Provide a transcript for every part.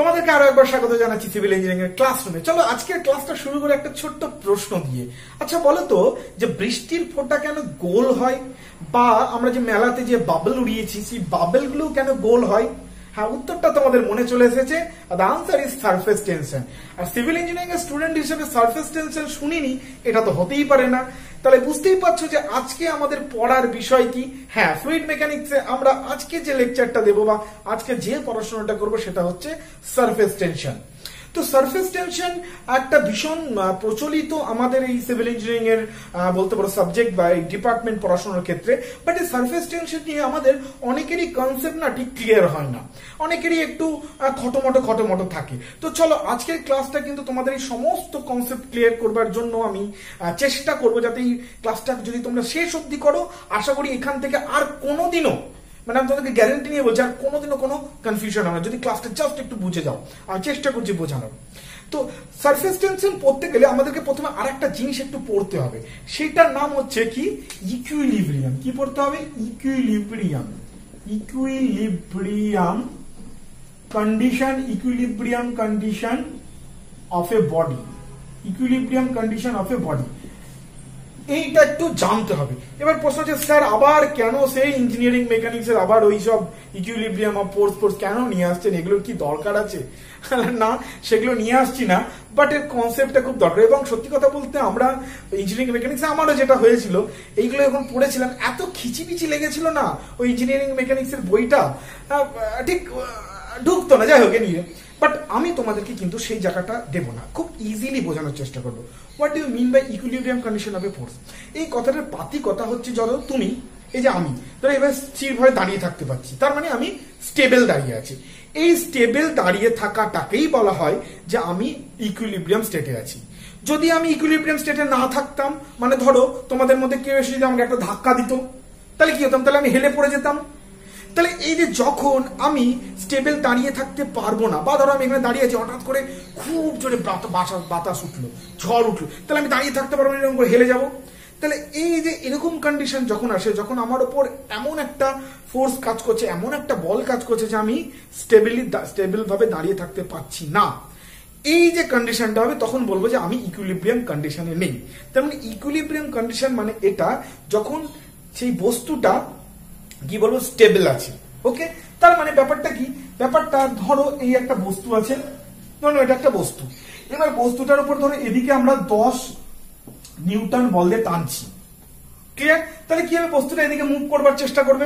তোমাদেরকে আরো একবার স্বাগত জানাচ্ছি সিভিল ইঞ্জিনিয়ারিং এর ক্লাসরুমে। চলো আজকের ক্লাসটা শুরু করে একটা ছোট্ট প্রশ্ন দিয়ে। আচ্ছা বলো তো, যে বৃষ্টির ফোঁটা কেন গোল হয়, বা আমরা যে মেলাতে যে বাবল উড়িয়েছি সেই বাবল গুলো কেন গোল হয়? হ্যাঁ, উত্তরটা তোমাদের মনে চলে এসেছে। The answer is surface tension. আর সিভিল ইঞ্জিনিয়ারিং এর স্টুডেন্ট হিসেবে সারফেস টেনশন শুনিনি এটা তো হতেই পারে না। তাহলে বুঝতেই পারছো যে আজকে আমাদের পড়ার বিষয় কি। হ্যাঁ, ফ্লুইড মেকানিক্সে আমরা আজকে যে লেকচারটা দেবো বা আজকে যে পড়াশোনাটা করবো সেটা হচ্ছে সারফেস টেনশন। তো সারফেস টেনশন একটা ভীষণ প্রচলিত আমাদের এই সিভিল ইঞ্জিনিয়ারিং এর বলতে পারো সাবজেক্ট বা এই ডিপার্টমেন্ট পড়াশোনার ক্ষেত্রে। বাট এই সারফেস টেনশন নিয়ে আমাদের অনেকেরই কনসেপ্ট না ঠিক ক্লিয়ার হয় না, অনেকেরই একটু খটোমটো থাকে। তো চলো আজকের ক্লাসটা কিন্তু তোমাদের এই সমস্ত কনসেপ্ট ক্লিয়ার করবার জন্য আমি চেষ্টা করবো, যাতে এই ক্লাসটা যদি তোমরা শেষ অবধি করো, আশা করি এখান থেকে আর কোনোদিনও, মানে আমি তোমাদেরকে গ্যারান্টি নিয়ে বলছি, আর কোনোদিনও কোনো কনফিউশন হবে না যদি ক্লাসটা জাস্ট একটু বুঝে যাও। আমি চেষ্টা করছি বোঝানোর। তো সারফেস টেনশন পড়তে গেলে আমাদেরকে প্রথমে আর একটা জিনিস একটু পড়তে হবে, সেটার নাম হচ্ছে কি ইকুইলিব্রিয়াম। কি পড়তে হবে? Equilibrium condition, equilibrium condition of A body, equilibrium condition of A body, এইটা একটু জানতে হবে। এবার প্রশ্ন হচ্ছে স্যার আবার কেন সেই ইঞ্জিনিয়ারিং মেকানিক্স এর আবার ওই সব ইকুইলিব্রিয়াম অফ ফোর্স কেন নিয়ে আসছেন? এগুলোর কি দরকার আছে? না, সেগুলো নিয়ে আসছি না, বাট এর কনসেপ্টটা খুব দরকার। এবং সত্যি কথা বলতে আমরা ইঞ্জিনিয়ারিং মেকানিক্স আমারও যেটা হয়েছিল, এইগুলো যখন পড়েছিলাম এত খিচিমিচি লেগেছিল না, ওই ইঞ্জিনিয়ারিং মেকানিক্স এর বইটা ঠিক ঢুকতো না। যাই হোক নিয়ে, বাট আমি তোমাদেরকে কিন্তু সেই জায়গাটা দেবো না, খুব ইজিলি বোঝানোর চেষ্টা করবো। What do you mean by equilibrium condition of a force? এই কথাটার পাতি কথা হচ্ছে, ধরো তুমি, এই যে আমি ধরো এবার স্থিরভাবে দাঁড়িয়ে থাকতে পারছি, তার মানে আমি স্টেবল দাঁড়িয়ে আছি। এই স্টেবল দাঁড়িয়ে থাকাটাকেই বলা হয় যে আমি ইকুইলিব্রিয়াম স্টেটে আছি। যদি আমি ইকুইলিব্রিয়াম স্টেটে না থাকতাম, মানে ধরো তোমাদের মধ্যে কেউ এসে যদি আমাকে একটা ধাক্কা দিত, তাহলে কি হতাম? তাহলে আমি হেলে পড়ে যেতাম। তাহলে এই যে যখন আমি স্টেবল দাঁড়িয়ে থাকতে পারবো না, বা ধরো আমি এখানে দাঁড়িয়ে আছি, হঠাৎ করে খুব জোরে বাতাস উঠলো, ঝড় উঠলো, তাহলে আমি দাঁড়িয়ে থাকতে পারবো না, এরকম করে হেলে যাবো। তাহলে এই যে এরকম কন্ডিশন যখন আসে, যখন আমার ওপর এমন একটা ফোর্স কাজ করছে, এমন একটা বল কাজ করছে যে আমি স্টেবল ভাবে দাঁড়িয়ে থাকতে পারছি না, এই যে কন্ডিশনটা হবে, তখন বলবো যে আমি ইকুইলিব্রিয়াম কন্ডিশনে নেই। তার মানে ইকুইলিব্রিয়াম কন্ডিশন মানে এটা, যখন সেই বস্তুটা কি বলবো স্টেবল আছে। ওকে, তার মানে ব্যাপারটা কি? ব্যাপারটা ধরো এই একটা বস্তু আছে, ধরো এটা একটা বস্তু। এবার বস্তুটার উপর ধরো এদিকে আমরা 10 নিউটন বল দিয়ে টানছি, ক্লিয়ার? তাহলে কি হবে? বস্তুটা এদিকে মুভ করবার চেষ্টা করবে,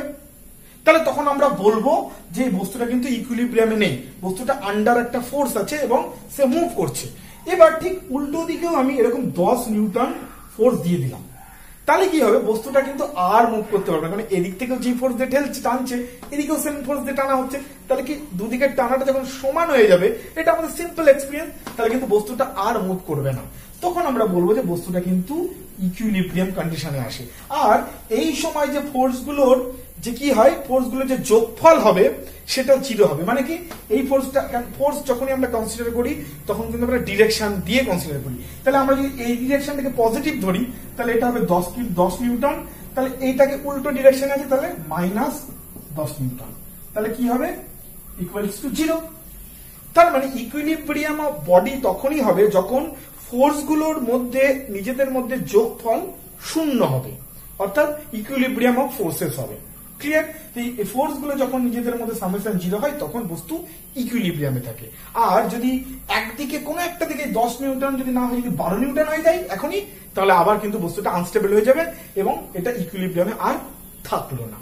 তাহলে তখন আমরা বলবো যে বস্তুটা কিন্তু ইকুইলিব্রিয়ামে নেই, বস্তুটা আন্ডার একটা ফোর্স আছে এবং সে মুভ করছে। এবার ঠিক উল্টো দিকেও আমি এরকম 10 নিউটন ফোর্স দিয়ে দিলাম, তাহলে কি হবে? বস্তুটা কিন্তু আর মুভ করতে পারবে না, কারণ এদিক থেকেও যে ফোর্স দিয়ে টানছে, এদিকেও সেম ফোর্স দিয়ে টানা হচ্ছে। তাহলে কি দুদিকের টানাটা যখন সমান হয়ে যাবে, এটা আমাদের সিম্পল এক্সপিরিয়েন্স, তাহলে কিন্তু বস্তুটা আর মুভ করবে না। তখন আমরা বলবো যে বস্তুটা কিন্তু ইকুইলিব্রিয়াম কন্ডিশনে আসে। আর এই সময় যে ফোর্স গুলোর যে কি হয়, ফোর্স গুলোর যে যোগফল হবে সেটা 0 হবে। মানে কি, এই ফোর্স যখনই আমরা কনসিডার করি তখন কিন্তু আমরা ডিরেকশন দিয়ে কনসিডার করি। তাহলে আমরা যদি এই ডিরেকশনটাকে পজিটিভ ধরি, তাহলে এটা হবে 10 নিউটন। তাহলে এইটাকে উল্টো ডিরেকশনে আছে, তাহলে -10 নিউটন। তাহলে কি হবে? Equals to 0। তার মানে ইকুইলিব্রিয়াম অফ বডি তখনই হবে যখন ফোর্স গুলোর মধ্যে নিজেদের মধ্যে যোগফল 0 হবে, অর্থাৎ ইকুইলিব্রিয়াম অফ ফোর্সেস হবে। ক্লিয়ার? এই ফোর্স গুলো যখন নিজেদের মধ্যে সামেশন 0 হয়, তখন বস্তু ইকুইলিব্রিয়ামে থাকে। আর যদি একদিকে কোনো একটা দিকে 10 নিউটন যদি না হয়, যদি 12 নিউটন হয়ে যায় এখনই, তাহলে আবার কিন্তু বস্তুটা আনস্টেবল হয়ে যাবে এবং এটা ইকুইলিব্রিয়ামে আর থাকলো না।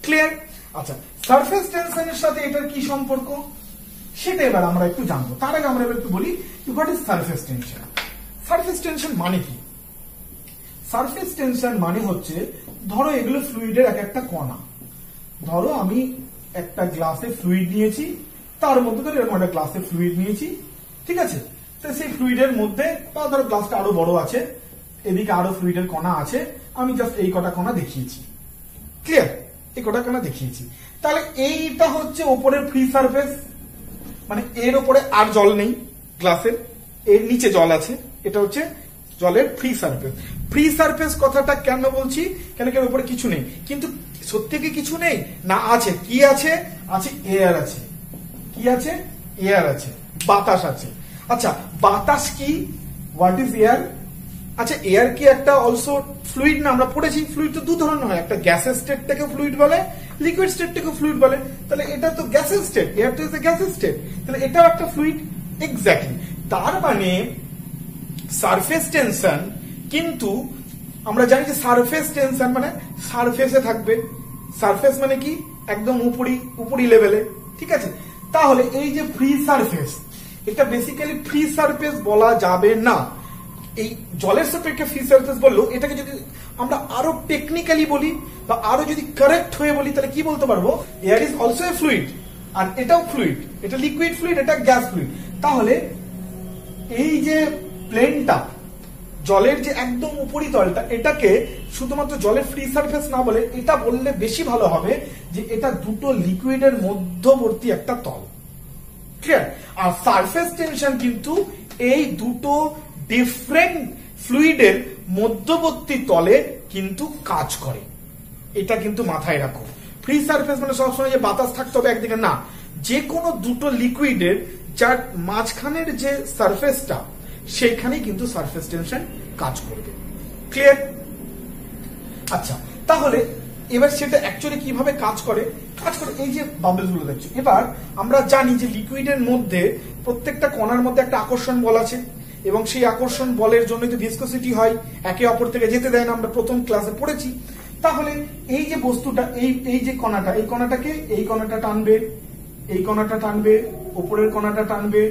ক্লিয়ার? আচ্ছা, সারফেস টেনশনের সাথে এটার কি সম্পর্ক সেটা এবার আমরা একটু জানবো। তার আগে আমরা একটু বলি what is surface tension. Surface tension মানে কি? সারফেস টেনশন মানে হচ্ছে, ধরো এগুলো ফ্লুইডের এক একটা কণা। ধরো আমি একটা গ্লাসে ফ্লুইড নিয়েছি, তার মধ্যে ধরো এরকম একটা গ্লাসে ফ্লুইড নিয়েছি, ঠিক আছে? তো সেই ফ্লুইডের মধ্যে, বা ধরো গ্লাসটা আরো বড় আছে, এদিকে আরো ফ্লুইডের কণা আছে, আমি জাস্ট এই কটা কণা দেখিয়েছি। ক্লিয়ার? এই কটা কণা দেখিয়েছি। তাহলে এইটা হচ্ছে ওপরের ফ্রি সারফেস, মানে এর ওপরে আর জল নেই গ্লাসের, এর নিচে জল আছে, এটা হচ্ছে জলের ফ্রি সারফেস। ফ্রি সারফেস কথাটা কেন বলছি? কেন কেন উপরে কিছু নেই, কিন্তু সত্যি কি কিছু নেই না? আছে। কি আছে? আছে এয়ার আছে। কি আছে? এয়ার আছে, বাতাস আছে। আচ্ছা, বাতাস কি? What is air? আচ্ছা, এয়ার কি একটা অলসো ফ্লুইড না? আমরা পড়েছি ফ্লুইড তো দু ধরনের হয়, একটা গ্যাসের স্টেটটাকে ফ্লুইড বলে, লিকুইড স্টেটটাকে ফ্লুইড বলে। তাহলে এটা তো গ্যাসের স্টেট, এয়ার তো ইজ এ গ্যাসের স্টেট, তাহলে এটাও একটা ফ্লুইড। এক্স্যাক্টলি। তার মানে সারফেস টেনশন, কিন্তু আমরা জানি যে সারফেস টেনশন মানে সারফেসে থাকবে। সারফেস মানে কি? একদম উপরি লেভেলে, ঠিক আছে? তাহলে এই যে ফ্রি সারফেস, এটা বেসিক্যালি ফ্রি সারফেস বলা যাবে না। এই জলের সাপেক্ষে ফ্রি সারফেস বললো, এটাকে যদি আমরা আরো টেকনিক্যালি বলি বা আরো যদি কারেক্ট হয়ে বলি, তাহলে কি বলতে পারবো? Air is also a fluid, আর এটাও ফ্লুইড, এটা লিকুইড ফ্লুইড, এটা গ্যাস ফ্লুইড। তাহলে এই যে প্লেনটা, জলের যে একদম উপরি তলটা, এটাকে শুধুমাত্র জলের ফ্রি সারফেস না বলে এটা বললে বেশি ভালো হবে যে এটা দুটো লিকুইডের মধ্যবর্তী একটা তল। ক্লিয়ার? আর সারফেস টেনশন কিন্তু এই দুটো ডিফারেন্ট ফ্লুইডের মধ্যবর্তী তলে কিন্তু কাজ করে, এটা কিন্তু মাথায় রাখো। ফ্রি সারফেস মানে সবসময় যে বাতাস থাকতে হবে একদিকে, না, যে কোনো দুটো লিকুইডের যার মাঝখানের যে সারফেসটা, সেইখানেই কিন্তু সারফেস টেনশন কাজ করবে। ক্লিয়ার? আচ্ছা, তাহলে এবার সেটা অ্যাকচুয়ালি কিভাবে কাজ করে? এই যে বাবলস গুলো দেখছো, এবার আমরা জানি যে লিকুইডের মধ্যে প্রত্যেকটা কণার মধ্যে একটা আকর্ষণ বল আছে, এবং সেই আকর্ষণ বলের জন্যই তো ভিসকোসিটি হয়, একে অপর থেকে যেতে দেয় না, আমরা প্রথম ক্লাসে পড়েছি। তাহলে এই যে বস্তুটা, এই যে কণাটা, এই কণাটাকে এই কণাটা টানবে, এই কণাটা টানবে, উপরের কণাটা টানবে,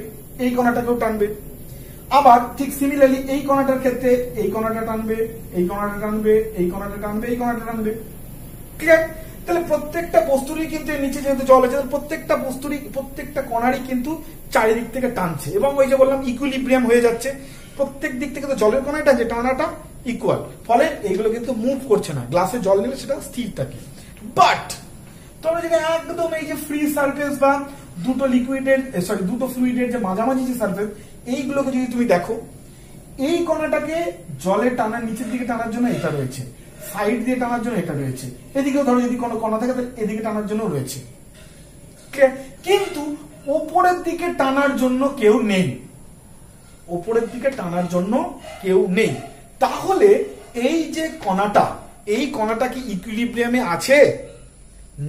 এই কণাটাকেও টানবে। আবার ঠিক সিমিলারলি এই কণাটার ক্ষেত্রে এই কণাটা টানবে, এই কণাটা টানবে, এই কণাটা টানবে, এই কণাটা টানবে। ক্লিয়ার? তাহলে প্রত্যেকটা বস্তুরই কিন্তু নিচে যেহেতু জল আছে, প্রত্যেকটা বস্তুরই, প্রত্যেকটা কণারই কিন্তু চারিদিক থেকে টানছে, এবং ওই যে বললাম ইকুইলিব্রিয়াম হয়ে যাচ্ছে, প্রত্যেক দিক থেকে তো জলের কণাটা যে টানাটা ইকুয়াল, ফলে এইগুলো কিন্তু মুভ করছে না। গ্লাসে জল নিলে সেটা স্থির থাকে। বাট তোমরা যদি একদম এই যে ফ্রি সারফেস বা দুটো লিকুইডের দুটো ফ্লুইডের যে মাঝামাঝি যে সারফেস, এইগুলোকে যদি তুমি দেখো, এই কণাটাকে জলে টানার, নিচের দিকে টানার জন্য এটা রয়েছে, সাইড দিয়ে টানার জন্য এটা রয়েছে, এদিকেও ধরো যদি কোনো কণা থাকে তাহলে এদিকে টানার জন্য রয়েছে। কিন্তু ওপরের দিকে টানার জন্য কেউ নেই, ওপরের দিকে টানার জন্য কেউ নেই। তাহলে এই যে কণাটা, এই কণাটা কি ইকুইলিব্রিয়ামে আছে?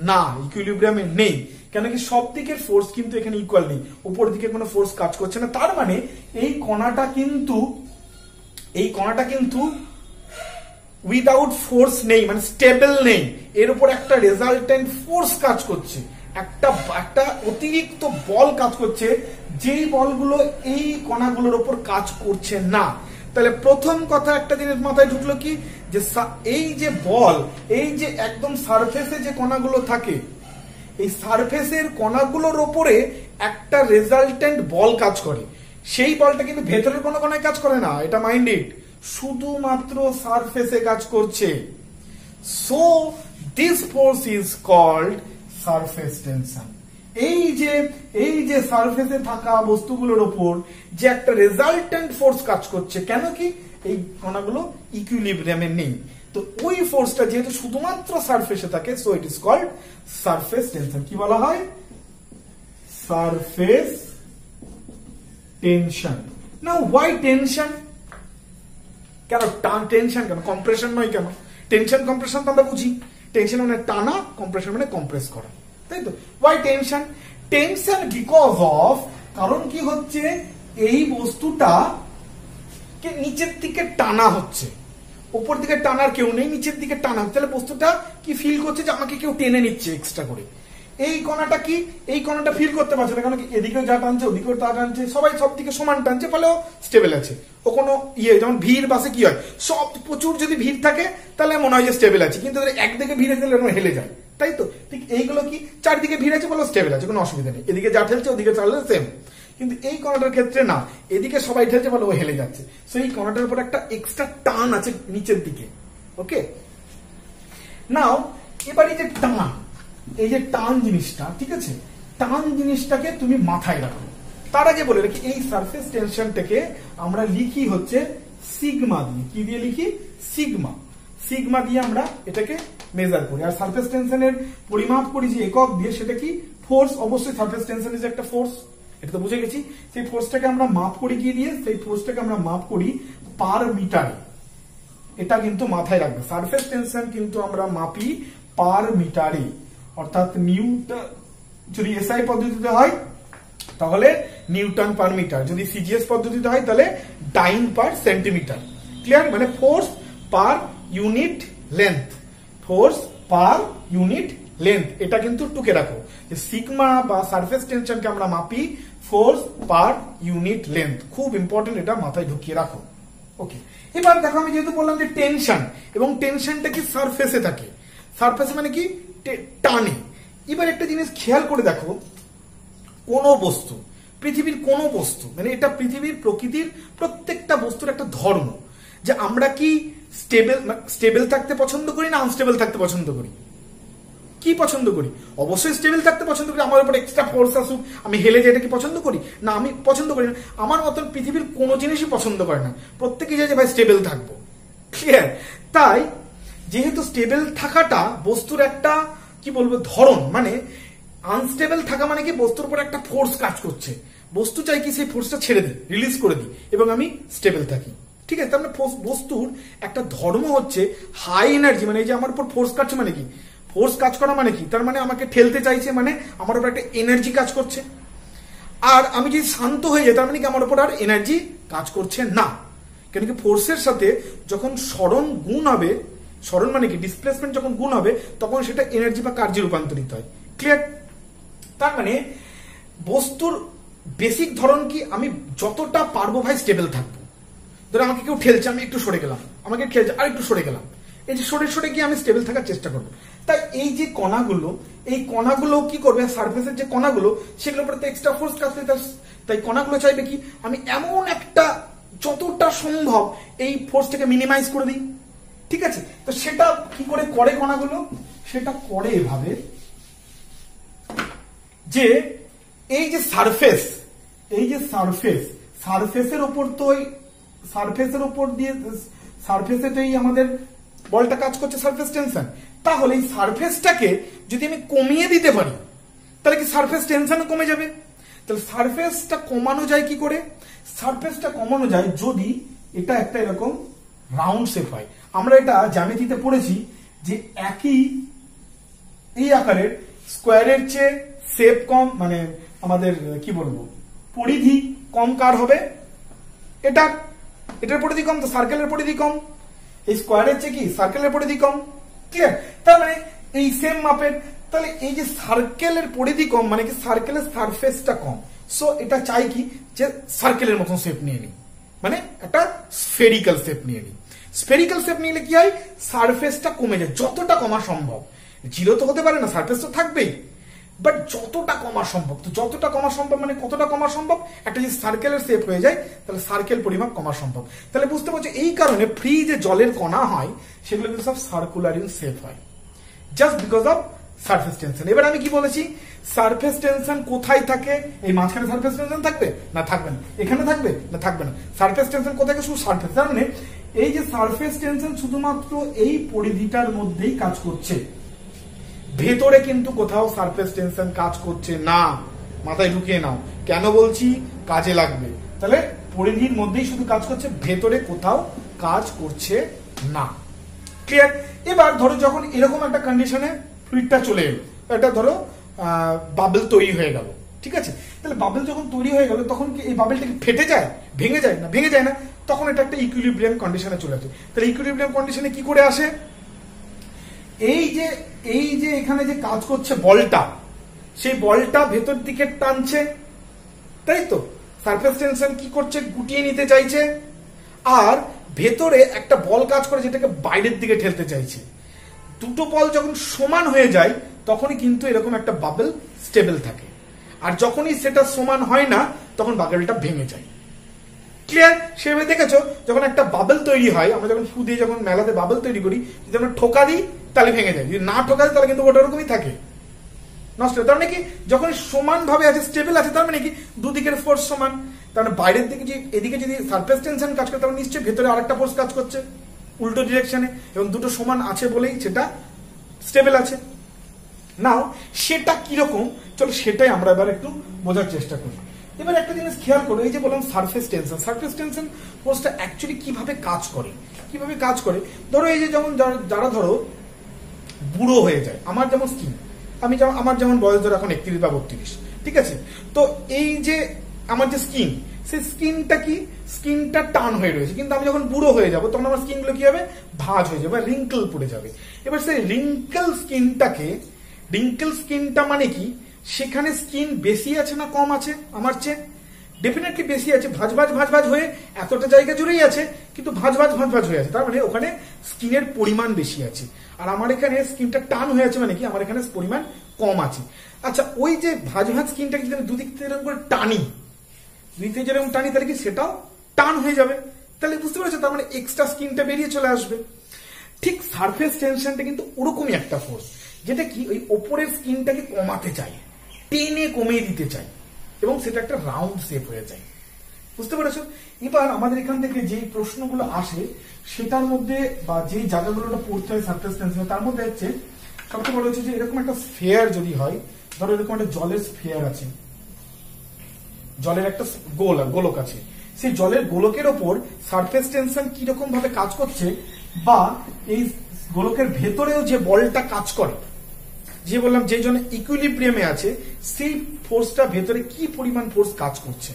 না, ইকুইলিব্রিয়ামে নেই। কেন কি? সব দিকের ফোর্স কিন্তু এখানে ইকুয়াল নেই, উপর দিকে কোনো ফোর্স কাজ করছে না। তার মানে এই কণাটা কিন্তু উইদাউট ফোর্স নেই, মানে স্টেবল নেই, এর উপর একটা রেজাল্টেন্ট ফোর্স কাজ করছে, একটা অতিরিক্ত বল কাজ করছে, যেই বলগুলো এই কণাগুলোর উপর কাজ করছে না। তাহলে প্রথম কথা একটা জিনিস মাথায় ঢুকলো কি, যে এই যে বল, এই যে একদম সারফেসে যে কণাগুলো থাকে, এই সারফেসের কণাগুলোর উপরে একটা রেজাল্টেন্ট বল কাজ করে। সেই বলটা কিন্তু ভেতরের কোনো কণায় কাজ করে না, এটা মাইন্ড ইট, শুধুমাত্র সারফেসে কাজ করছে। So this force is called surface tension. এই যে সারফেসে থাকা বস্তুগুলোর উপর যে একটা রেজাল্টেন্ট ফোর্স কাজ করছে, কেন কি? এই কণাগুলো ইকুইলিব্রিয়ামে নেই, তো ওই ফোর্সটা যেহেতু শুধুমাত্র সারফেসে থাকে, so it is called surface tension. কি বলা হয়? Surface tension. Now why tension? কেন টেনশন? কেন কম্প্রেশন নয়? কেন টেনশন কম্প্রেশন তো আমরা বুঝি, টেনশন মানে টানা, কম্প্রেশন মানে কম্প্রেস করা, তাই তো? Why tension? Tension because of, কারণ কি হচ্ছে, এই বস্তুটা কে নিচের দিকে টানা হচ্ছে, উপর দিকে টানার কেউ নেই, নিচের দিকে টানা হচ্ছে। তাহলে বস্তুটা কি ফিল করছে যে আমাকে কেউ টেনে নিচ্ছে এক্সট্রা করে। এই কণাটা কি, এই কণাটা ফিল করতে পারছে না, কারণ এদিকেও যা টানছে ওদিকেও তা টানছে, সবাই সব দিকে সমান টানছে, ফলে স্টেবল আছে। ও কোনো যেমন ভিড় বাসে কি হয়, সব প্রচুর যদি ভিড় থাকে তাহলে মনে হয় যে স্টেবল আছে, কিন্তু একদিকে ভিড়ে দিলে হেলে যায়, তাই তো? ঠিক এইগুলো কি, চারদিকে ভিড় আছে বলে স্টেবল আছে, কোনো অসুবিধা নেই, এদিকে যা ঠেলছে ওদিকে চাললে সেম। কিন্তু এই কণাটার ক্ষেত্রে না, এদিকে সবাই ঠেলছে বলে ও হেলে যাচ্ছে, সো এই কণাটার উপর একটা এক্সট্রা টান আছে নিচের দিকে। ওকে, নাও এবার এই যে টান জিনিসটা, ঠিক আছে, টান জিনিসটাকে তুমি মাথায় রাখো। তার আগে বলে রাখি, এই সারফেস টেনশনটাকে আমরা লিখি হচ্ছে সিগমা দিয়ে। কি দিয়ে লিখি? সিগমা। সিগমা দিয়ে আমরা এটাকে মেজার করি। আর সারফেস টেনশনের পরিমাপ করি যে একক দিয়ে, সেটা কি? ফোর্স। অবশ্যই সারফেস টেনশন ইজ একটা ফোর্স, এটা তো বুঝে গেছি। সেই ফোর্সটাকে আমরা মাপ করি কি দিয়ে? সেই ফোর্সটাকে আমরা মাপ করি পার মিটারে। এটা কিন্তু মাথায় রাখবে, সারফেস টেনশন কিন্তু আমরা মাপি পার মিটারে, অর্থাৎ নিউটন যদি এসআই পদ্ধতিতে হয় তাহলে নিউটন পার মিটার, যদি সিজিএস পদ্ধতিতে হয় তাহলে ডাইন পার সেন্টিমিটার। ক্লিয়ার? মানে force per unit length, force per unit length, এটা কিন্তু টুকে রাখো যে সিগমা বা সারফেস টেনশনকে আমরা মাপি ফোর্স পার ইউনিট লেন্থ। খুব ইম্পর্টেন্ট, এটা মাথায় ঢুকিয়ে রাখো। ওকে, এবার দেখো আমি যেহেতু বললাম যে টেনশন, এবং টেনশনটা কি সারফেসে থাকে, সারফেসে মানে কি টানে। এবার একটা জিনিস খেয়াল করে দেখো, কোন বস্তু, পৃথিবীর কোন বস্তু, মানে এটা পৃথিবীর প্রকৃতির প্রত্যেকটা বস্তুর একটা ধর্ম যে আমরা কি স্টেবল থাকতে পছন্দ করি না আনস্টেবল থাকতে পছন্দ করি? কি পছন্দ করি? অবশ্যই স্টেবল থাকতে পছন্দ করি। আমার উপর এক্সট্রা ফোর্স আসুক, আমি হেলে যাই, এটা কি পছন্দ করি? না, আমি পছন্দ করি না। আমার মতন পৃথিবীর কোনো জিনিসই পছন্দ করে না, প্রত্যেকে চায় যে ভাই স্টেবল থাকবো। ক্লিয়ার? তাই যেহেতু স্টেবল থাকাটা বস্তুর একটা কি বলবো ধরন, মানে আনস্টেবল থাকা মানে কি বস্তুর উপর একটা ফোর্স কাজ করছে, বস্তু চাই কি সেই ফোর্সটা ছেড়ে দিই, রিলিজ করে দিই, এবং আমি স্টেবল থাকি। ঠিক আছে? তার মানে বস্তুর একটা ধর্ম হচ্ছে হাই এনার্জি, মানে এই যে আমার উপর ফোর্স কাটছে মানে কি, ফোর্স কাজ করা মানে কি, তার মানে আমাকে ঠেলতে চাইছে, মানে আমার উপর একটা এনার্জি কাজ করছে। আর আমি যদি শান্ত হয়ে যাই তার মানে কি আমার উপর আর এনার্জি কাজ করছে না। কেন কি ফোর্সের সাথে যখন সরণ গুণ হবে, সরণ মানে কি ডিসপ্লেসমেন্ট যখন গুণ হবে তখন সেটা এনার্জি বা কার্যে রূপান্তরিত হয়। ক্লিয়ার? তার মানে বস্তুর বেসিক ধরন কি, আমি যতটা পারবো ভাই স্টেবল থাকবো। ধরো আমাকে কেউ ঠেলছে, আমি একটু সরে গেলাম, আমাকে ঠেলছে আর একটু সরে গেলাম, এই যে সরে সরে গিয়ে আমি স্টেবল থাকার চেষ্টা করবো। তাই এই যে কণাগুলো, এই কণাগুলো কি করবে, সারফেসের যে কণাগুলো সেগুলোর উপরে এক্সট্রা ফোর্স কাজ করে, তাই কণাগুলো চাইবে কি আমি এমন একটা যতটা সম্ভব এই ফোর্সটাকে মিনিমাইজ করে দিই। ঠিক আছে? তো সেটা কি করে করে কণাগুলো? সেটা করে এভাবে যে এই যে সারফেস, এই যে সারফেসের উপর তো সারফেসের উপর দিয়ে সারফেসেতেই আমাদের বলটা কাজ করছে, সারফেস টেনশন। তাহলে এই সারফেসটাকে যদি আমি কমিয়ে দিতে পারি তাহলে কি সারফেস টেনশনও কমে যাবে। তাহলে সারফেসটা কমানো যায় কি করে? সারফেসটা কমানো যায় যদি এটা একটা এরকম রাউন্ড শেপ হয়। আমরা এটা জ্যামিতিতে পড়েছি যে একই এই আকারের স্কোয়ারের চেয়ে শেপ কম, মানে আমাদের কি বলবো পরিধি কম কার হবে? এটার পরিধি কম, তো সার্কেলের পরিধি কম। এই স্কোয়ারের চেয়ে কি সার্কেলের পরিধি কম। ক্লিয়ার? তার মানে এই সেম মাপের, তাহলে এই যে সার্কেলের পরিধি কম মানে কি সার্কেলের সারফেসটা কম। সো এটা চাই কি যে সার্কেলের মতন শেপ নিয়ে নিই, মানে একটা স্ফেরিক্যাল শেপ নিয়ে নিই। স্ফেরিক্যাল শেপ নিলে কি হয়, সারফেসটা কমে যায় যতটা কমা সম্ভব। জিরো তো হতে পারে না, সারফেস তো থাকবেই, বাট যতটা কমা সম্ভব। তো যতটা কমা সম্ভব মানে কতটা কমা সম্ভব? একটা যদি সার্কেলের শেপ হয়ে যায় তাহলে সার্কেল পরিমাপ কমা সম্ভব। তাহলে বুঝতে পারছো এই কারণে ফ্রি যে জলের কণা হয় সেগুলো কিন্তু সব সার্কুলার ইন শেপ হয়, just because of surface tension. এবার আমি কি বলেছি, সারফেস টেনশন কোথায় থাকে? এই মাঝখানে সারফেস টেনশন থাকবে না, থাকবে না। এখানে থাকবে না, থাকবে না। সারফেস টেনশন কোথায়? শুধু সারফেস। তার মানে এই যে সারফেস টেনশন শুধুমাত্র এই পরিধিটার মধ্যেই কাজ করছে, ভেতরে কিন্তু কোথাও সারফেস টেনশন কাজ করছে না। মাথায় ঢুকিয়ে নাও, কেন বলছি, কাজে লাগবে। তাহলে পরিধির মধ্যেই শুধু কাজ করছে, ভেতরে কোথাও কাজ করছে না। ক্লিয়ার? এবার ধরো যখন এরকম একটা কন্ডিশনে ফ্লুইডটা চলে এলো, এটা ধরো বাবল তৈরি হয়ে গেল। ঠিক আছে? তাহলে বাবল যখন তৈরি হয়ে গেল তখন কি এই বাবলটা কি ফেটে যায়, ভেঙে যায়? না, ভেঙে যায় না। তখন এটা একটা ইকুইলিব্রিয়াম কন্ডিশনে চলে আসে। তাহলে ইকুইলিব্রিয়াম কন্ডিশনে কি করে আসে? এই যে এখানে যে কাজ করছে বলটা, সেই বলটা ভেতর দিকে টানছে, তাই তো? সারফেস টেনশন কি করছে, গুটিয়ে নিতে চাইছে, আর ভেতরে একটা বল কাজ করে যেটাকে বাইরের দিকে ঠেলতে চাইছে। দুটো বল যখন সমান হয়ে যায় তখনই কিন্তু এরকম একটা বাবল স্টেবল থাকে, আর যখনই সেটা সমান হয় না তখন বাবলটা ভেঙে যায়। ক্লিয়ার? সেভাবে দেখেছো যখন একটা বাবল তৈরি হয়, আমরা যখন ফু দিয়ে যখন মেলাতে বাবল তৈরি করি, যদি আমরা ঠোকা দিই তাহলে ভেঙে যায়, যদি না ঠোকা দিই তাহলে কিন্তু ওটা ওরকমই থাকে, নষ্ট। তার মানে কি যখন সমান ভাবে আছে, স্টেবল আছে, তার মানে কি দুদিকের ফোর্স সমান। তার মানে বাইরের দিকে যে এদিকে যদি সারফেস টেনশন কাজ করে, তাহলে নিশ্চয়ই ভেতরে আরেকটা ফোর্স কাজ করছে উল্টো ডিরেকশনে, এবং দুটো সমান আছে বলেই সেটা স্টেবল আছে। নাও সেটা কিরকম, চলো সেটাই আমরা এবার একটু বোঝার চেষ্টা করি। এবার একটা জিনিস খেয়াল করো, এই যে বললাম সারফেস টেনশন ফোর্সটা অ্যাকচুয়ালি কিভাবে কাজ করে, ধরো এই যে যেমন যারা ধরো বুড়ো হয়ে যায়, আমার যেমন স্কিন, আমার যেমন বয়স ধরো এখন 31 বা 32, ঠিক আছে? তো এই যে আমার যে স্কিন, সেই স্কিনটা টান হয়ে রয়েছে, কিন্তু আমি যখন বুড়ো হয়ে যাবো তখন আমার স্কিন গুলো কি হবে, ভাঁজ হয়ে যাবে, রিঙ্কেল পড়ে যাবে। এবার সেই রিঙ্কেল স্কিনটা মানে কি, সেখানে স্কিন বেশি আছে না কম আছে আমার চেয়ে? ডেফিনেটলি বেশি আছে, ভাঁজ হয়ে এতটা জায়গা জুড়েই আছে, কিন্তু ভাঁজ হয়ে আছে, তার মানে ওখানে স্কিনের পরিমাণ বেশি আছে। আর আমার এখানে স্কিনটা টান হয়ে আছে, মানে কি আমার এখানে পরিমাণ কম আছে। আচ্ছা, ওই যে ভাঁজ স্কিনটাকে যদি আমি দুদিক থেকে এরকম করে টানি, তাহলে কি সেটাও টান হয়ে যাবে। তাহলে বুঝতে পারছো, তার মানে এক্সট্রা স্কিনটা বেরিয়ে চলে আসবে। ঠিক সারফেস টেনশনটা কিন্তু ওরকমই একটা ফোর্স, যেটা কি ওই ওপরের স্কিনটাকে কমাতে চায়, টেনে কমিয়ে দিতে চায়, এবং সেটা একটা রাউন্ড শেপ হয়ে যায়। বুঝতে পেরেছো? এবার আমাদের এখান থেকে যে প্রশ্নগুলো আসে সেটার মধ্যে, বা যে জায়গাগুলোটা পড়তে হয় সারফেস টেনশন, তার মধ্যে হচ্ছে সবচেয়ে বড় হচ্ছে যে এরকম একটা স্ফিয়ার যদি হয়, ধরো এরকম একটা জলের স্ফিয়ার আছে, জলের একটা গোলক আছে, সেই জলের গোলকের ওপর সারফেস টেনশন কিরকম ভাবে কাজ করছে, বা এই গোলকের ভেতরেও যে বলটা কাজ করে, যে বললাম যে জন্য ইকুইলিব্রিয়ামে আছে, সেই ফোর্সটা ভেতরে কি পরিমাণ ফোর্স কাজ করছে,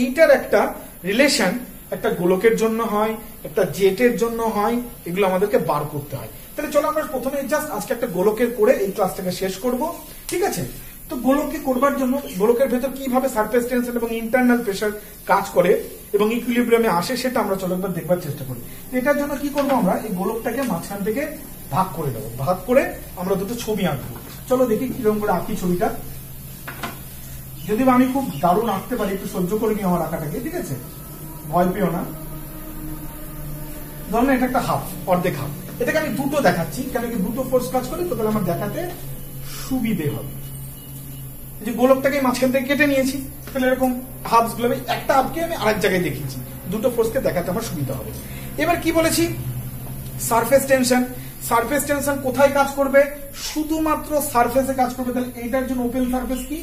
এইটার একটা রিলেশন একটা গোলকের জন্য হয়, একটা জেটের জন্য হয়, এগুলো আমাদেরকে বার করতে হয়। তাহলে চলো আমরা প্রথমে জাস্ট আজকে একটা গোলকের করে এই ক্লাসটাকে শেষ করব, ঠিক আছে? তো গোলককে করবার জন্য গোলকের ভেতর কিভাবে সারফেস টেনশন এবং ইন্টারনাল প্রেসার কাজ করে এবং ইকুইলিব্রিয়ামে আসে, সেটা আমরা চলো একবার দেখবার চেষ্টা করি। এটার জন্য কি করবো, আমরা এই গোলকটাকে মাঝখান থেকে ভাগ করে দেবো, ভাগ করে আমরা দুটো ছবি আঁকবো। চলো দেখি কিরকম করে আঁকি ছবিটা। যদি আমি খুব দারুণ আঁকতে পারি, একটু সহ্য করে নিই আমার আঁকাটাকে, ঠিক আছে? ভয় পেও না। ধরুন এটা একটা অর্ধেক হাফ, এটাকে আমি দুটো দেখাচ্ছি, কেন কি দুটো ফোর্স কাজ করে, তো তাহলে আমার দেখাতে সুবিধে হবে। যে গোলকটাকে মাঝখান থেকে কেটে নিয়েছি, তাহলে এরকম হাফস গুলো, একটা হাফকে আমি আরেক জায়গায় দেখিয়েছি, দুটো ফোর্সকে দেখাতে আমার সুবিধা হবে। এবার কি বলেছি, সারফেস টেনশন কোথায় কাজ করবে, শুধুমাত্র সারফেসে কাজ করবে। তাহলে এইটার জন্য ওপেন সারফেস কি,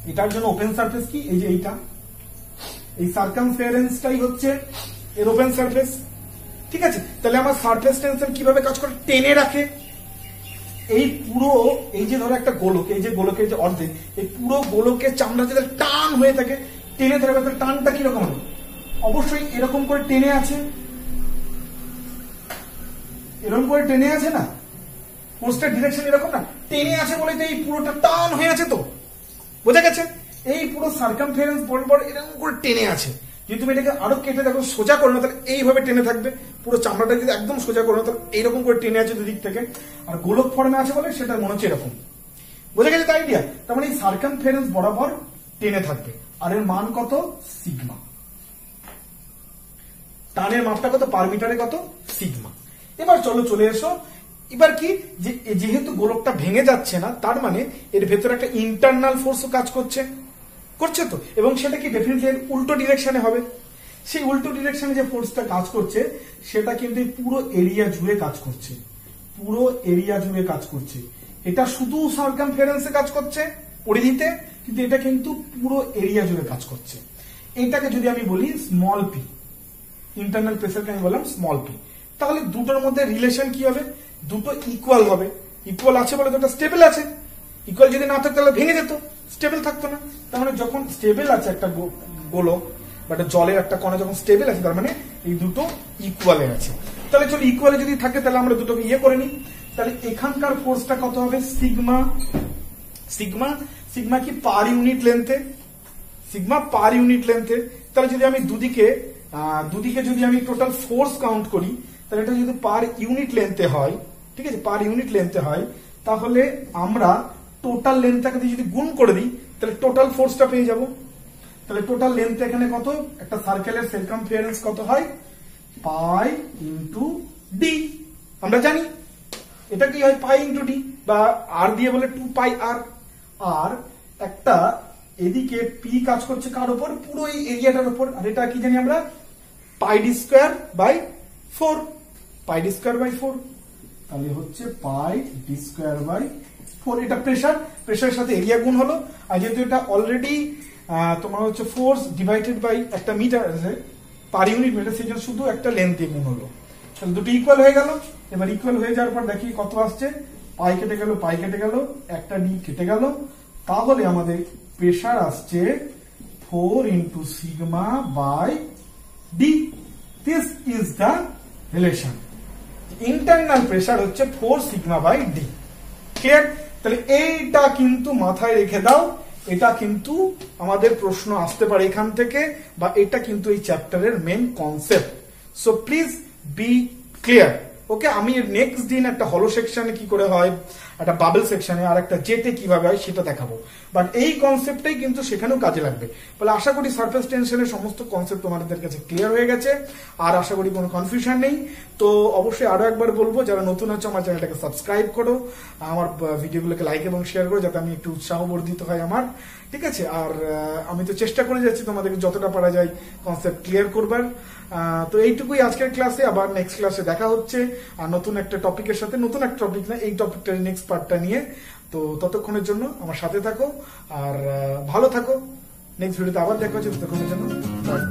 এটার জন্য ওপেন সারফেস কি, এই যে এইটা, এই সার্কামফারেন্সটাই হচ্ছে এর ওপেন সারফেস, ঠিক আছে? তাহলে আমার সারফেস টেনশন কিভাবে কাজ করে, টেনে রাখে এই পুরো, এই যে ধরো একটা গোলক, এই যে গোলকের যে অর্ধেক, এই পুরো গোলকের চামড়া যদি টান হয়ে থাকে, টেনে ধরে, তাহলে টানটা কিরকম হবে, অবশ্যই এরকম করে টেনে আছে, এরকম করে টেনে আছে না, পোস্টার ডিরেকশন এরকম না, টেনে আছে বলে তো এই পুরোটা টান হয়ে আছে, তো বোঝা গেছে? এই পুরো সার্কামফারেন্স বরাবর এরকম করে টেনে আছে। যদি তুমি এটাকে আরো কেটে দেখো, সোজা করো না, তাহলে এইভাবে টেনে থাকবে, পুরো চামড়াটা যদি একদম সোজা করো না, তাহলে এইরকম করে টেনে আছে দুদিক থেকে, আর গোলক ফর্মে আছে বলে সেটা মনে হচ্ছে এরকম। বোঝা গেছে তাই আইডিয়া? তার মানে এই সার্কামফারেন্স বরাবর টেনে থাকবে, আর এর মান কত, সিগমা। টানের মাপটা কত, পার মিটারে কত, সিগমা। এবার চলে এসো, এবার কি, যেহেতু গোলকটা ভেঙে যাচ্ছে না, তার মানে এর ভেতরে একটা ইন্টারনাল ফোর্সও কাজ করছে তো, এবং সেটা কি ডেফিনেটলি এর উল্টো ডিরেকশনে হবে। সেই উল্টো ডিরেকশনে যে ফোর্সটা কাজ করছে, সেটা কিন্তু পুরো এরিয়া জুড়ে কাজ করছে, এটা শুধু সার্কামফারেন্সে কাজ করছে পরিধিতে, কিন্তু এটা কিন্তু পুরো এরিয়া জুড়ে কাজ করছে। এটাকে যদি আমি বলি স্মল পি, ইন্টারনাল প্রেসারকে আমি বললাম স্মল পি, তাহলে দুটোর মধ্যে রিলেশন কি হবে, দুটো ইকুয়াল হবে। ইকুয়াল আছে বলে দুটো স্টেবল আছে, ইকুয়াল যদি না থাকতো তাহলে ভেঙে যেত, স্টেবল থাকতো না। তার মানে যখন স্টেবল আছে একটা গোলক বা একটা জলের একটা কণা যখন স্টেবল আছে, তার মানে এই দুটো ইকুয়ালে আছে। তাহলে চলো ইকুয়ালে যদি থাকে, তাহলে আমরা দুটোকে করে নিই। তাহলে এখানকার ফোর্সটা কত হবে, সিগমা কি পার ইউনিট লেন্থে, তাহলে যদি আমি দুদিকে যদি আমি টোটাল ফোর্স কাউন্ট করি, তাহলে এটা যদি পার ইউনিট লেন্থে হয়, ঠিক আছে, পার ইউনিট লেন্থে হয়, তাহলে আমরা টোটাল লেন্থটাকে যদি গুণ করে দিই, তাহলে টোটাল ফোর্সটা পেয়ে যাব। তাহলে টোটাল লেন্থ এখানে কত, একটা সার্কেলের সার্কামফারেন্স কত হয়, পাই ইন্টু ডি। আমরা জানি এটা কি হয়, পাই ইন্টু ডি, বা আর দিয়ে বলে 2 পাই আর। আর একটা এদিকে পি কাজ করছে কার উপর, পুরো এই এরিয়াটার উপর, আর এটা কি জানি আমরা, পাই ডি স্কোয়ার বাই 4, তাহলে হচ্ছে পাই ডি স্কোয়ার বাই 4। এটা প্রেসার, প্রেসারের সাথে এরিয়া গুণ হলো, আর যেহেতু এটা অলরেডি তোমার হচ্ছে ফোর্স ডিভাইডেড বাই একটা মিটার আছে পার ইউনিট মিটার, সেই জন্য শুধু একটা লেন্থ দিয়ে গুণ হলো। তাহলে দুটো ইকুয়াল হয়ে গেল। এবার ইকুয়াল হয়ে যাওয়ার পর দেখি কত আসছে, পাই কেটে গেল, পাই কেটে গেল, একটা ডি কেটে গেল, তাহলে আমাদের প্রেসার আসছে 4 into sigma by D. This is the relation. Internal pressure হচ্ছে 4 সিগমা বাই ডি। ক্লিয়ার? তাহলে এইটা কিন্তু মাথায় রেখে দাও, এটা কিন্তু আমাদের প্রশ্ন আসতে পারে এখান থেকে, বা এটা কিন্তু এই চ্যাপ্টারের main concept. So please be clear. Okay, আমি নেক্সট দিন একটা হলো সেকশনে কি করে হয়, একটা বাবল সেকশনে, আর একটা জেটে কিভাবে হয় সেটা দেখাবো। বাট এই কনসেপ্টটাই কিন্তু সেখানেও কাজে লাগবে। বলে আশা করি সারফেস টেনশনের সমস্ত কনসেপ্ট তোমাদের কাছে ক্লিয়ার হয়ে গেছে, আর আশা করি কোনো কনফিউশন নেই। তো অবশ্যই আরো একবার বলবো, যারা নতুন হচ্ছে আমার চ্যানেলটাকে সাবস্ক্রাইব করো, আমার ভিডিওগুলোকে লাইক এবং শেয়ার করো, যাতে আমি একটু উৎসাহ বর্ধিত হয় আমার। ঠিক আছে? আর আমি তো চেষ্টা করে যাচ্ছি তোমাদেরকে যতটা পারা যায় কনসেপ্ট ক্লিয়ার করবার। তো এইটুকুই আজকের ক্লাসে, আবার নেক্সট ক্লাসে দেখা হচ্ছে আর নতুন একটা টপিকের সাথে। নতুন একটা টপিক না, এই টপিকটার নেক্সট পার্টটা নিয়ে। তো ততক্ষণের জন্য আমার সাথে থাকো আর ভালো থাকো। নেক্সট ভিডিওতে আবার দেখা হচ্ছে, ততক্ষণের জন্য বাই।